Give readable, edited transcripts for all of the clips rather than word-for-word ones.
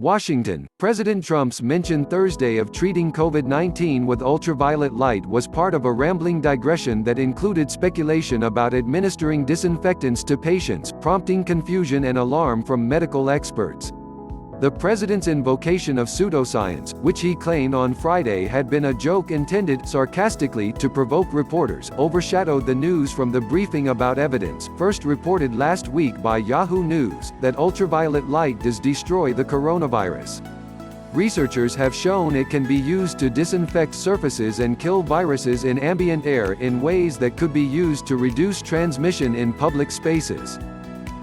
Washington, President Trump's mention Thursday of treating COVID-19 with ultraviolet light was part of a rambling digression that included speculation about administering disinfectants to patients, prompting confusion and alarm from medical experts. The president's invocation of pseudoscience, which he claimed on Friday had been a joke intended, sarcastically, to provoke reporters, overshadowed the news from the briefing about evidence, first reported last week by Yahoo News, that ultraviolet light does destroy the coronavirus. Researchers have shown it can be used to disinfect surfaces and kill viruses in ambient air in ways that could be used to reduce transmission in public spaces.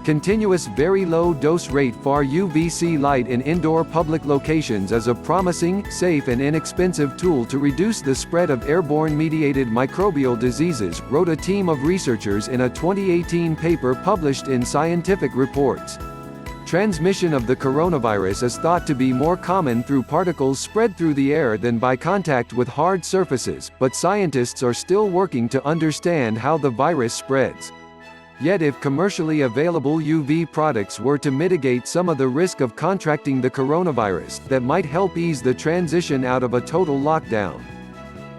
Continuous very low dose rate far-UVC light in indoor public locations is a promising, safe and inexpensive tool to reduce the spread of airborne-mediated microbial diseases, wrote a team of researchers in a 2018 paper published in Scientific Reports. Transmission of the coronavirus is thought to be more common through particles spread through the air than by contact with hard surfaces, but scientists are still working to understand how the virus spreads. Yet if commercially available UV products were to mitigate some of the risk of contracting the coronavirus, that might help ease the transition out of a total lockdown.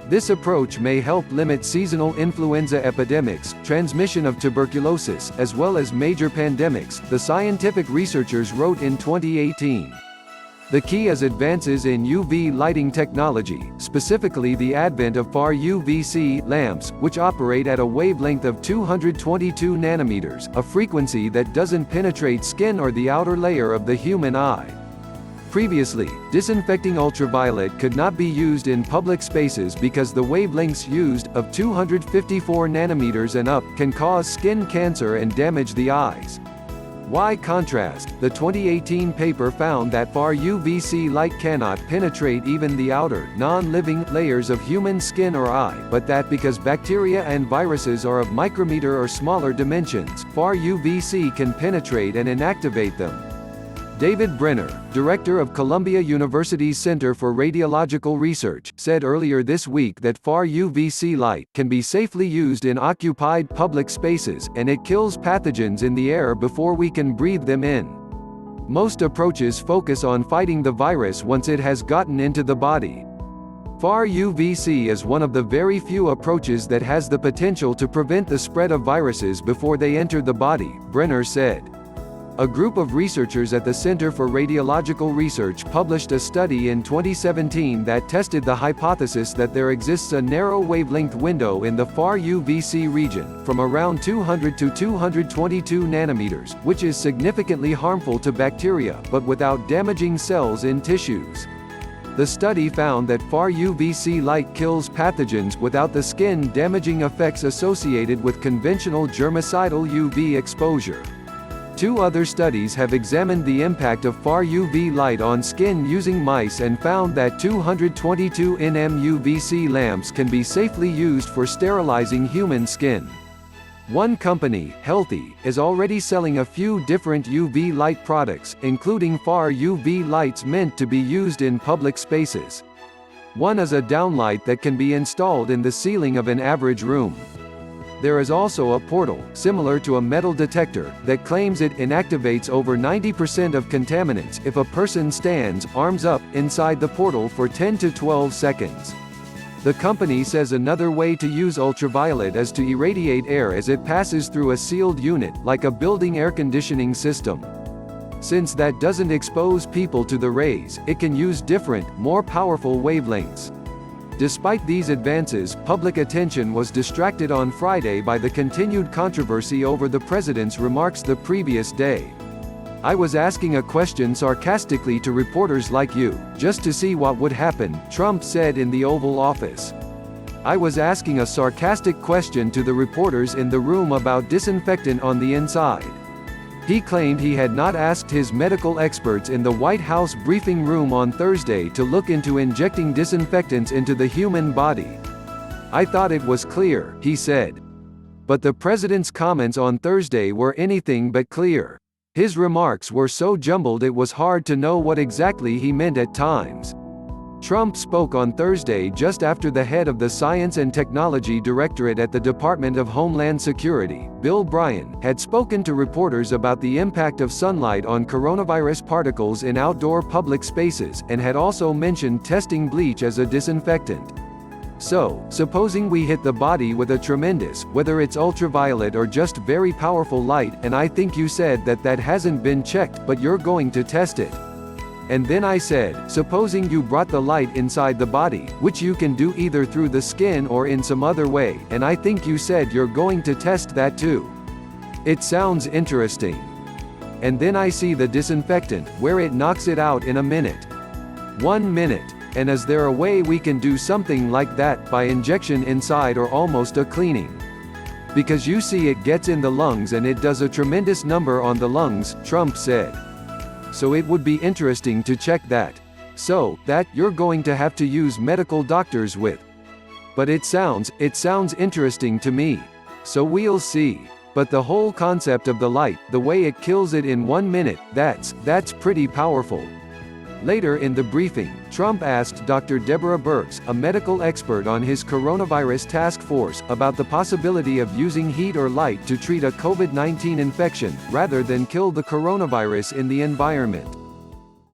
This approach may help limit seasonal influenza epidemics, transmission of tuberculosis, as well as major pandemics, the scientific researchers wrote in 2018. The key is advances in UV lighting technology, specifically the advent of far-UVC lamps, which operate at a wavelength of 222 nanometers, a frequency that doesn't penetrate skin or the outer layer of the human eye. Previously, disinfecting ultraviolet could not be used in public spaces because the wavelengths used, of 254 nanometers and up, can cause skin cancer and damage the eyes. By contrast, the 2018 paper found that far-UVC light cannot penetrate even the outer, non-living, layers of human skin or eye, but that because bacteria and viruses are of micrometer or smaller dimensions, far-UVC can penetrate and inactivate them. David Brenner, director of Columbia University's Center for Radiological Research, said earlier this week that far-UVC light can be safely used in occupied public spaces, and it kills pathogens in the air before we can breathe them in. Most approaches focus on fighting the virus once it has gotten into the body. Far-UVC is one of the very few approaches that has the potential to prevent the spread of viruses before they enter the body, Brenner said. A group of researchers at the Center for Radiological Research published a study in 2017 that tested the hypothesis that there exists a narrow wavelength window in the far-UVC region, from around 200 to 222 nanometers, which is significantly harmful to bacteria, but without damaging cells in tissues. The study found that far-UVC light kills pathogens without the skin-damaging effects associated with conventional germicidal UV exposure. Two other studies have examined the impact of far-UV light on skin using mice and found that 222 nm-UVC lamps can be safely used for sterilizing human skin. One company, Healthy, is already selling a few different UV light products, including far-UV lights meant to be used in public spaces. One is a downlight that can be installed in the ceiling of an average room. There is also a portal, similar to a metal detector, that claims it inactivates over 90% of contaminants if a person stands, arms up, inside the portal for 10 to 12 seconds. The company says another way to use ultraviolet is to irradiate air as it passes through a sealed unit, like a building air conditioning system. Since that doesn't expose people to the rays, it can use different, more powerful wavelengths. Despite these advances, public attention was distracted on Friday by the continued controversy over the president's remarks the previous day. "I was asking a question sarcastically to reporters like you, just to see what would happen," Trump said in the Oval Office. "I was asking a sarcastic question to the reporters in the room about disinfectant on the inside." He claimed he had not asked his medical experts in the White House briefing room on Thursday to look into injecting disinfectants into the human body. "I thought it was clear," he said. But the president's comments on Thursday were anything but clear. His remarks were so jumbled it was hard to know what exactly he meant at times. Trump spoke on Thursday just after the head of the Science and Technology Directorate at the Department of Homeland Security, Bill Bryan, had spoken to reporters about the impact of sunlight on coronavirus particles in outdoor public spaces, and had also mentioned testing bleach as a disinfectant. So, supposing we hit the body with a tremendous, whether it's ultraviolet or just very powerful light, and I think you said that that hasn't been checked, but you're going to test it. And then I said, supposing you brought the light inside the body, which you can do either through the skin or in some other way, and I think you said you're going to test that too. It sounds interesting. And then I see the disinfectant, where it knocks it out in a minute. 1 minute. And is there a way we can do something like that, by injection inside or almost a cleaning? Because you see it gets in the lungs and it does a tremendous number on the lungs, Trump said. So it would be interesting to check that. So, that you're going to have to use medical doctors with. But it sounds interesting to me. So we'll see. But the whole concept of the light, the way it kills it in 1 minute, that's pretty powerful. Later in the briefing, Trump asked Dr. Deborah Birx, a medical expert on his coronavirus task force, about the possibility of using heat or light to treat a COVID-19 infection, rather than kill the coronavirus in the environment.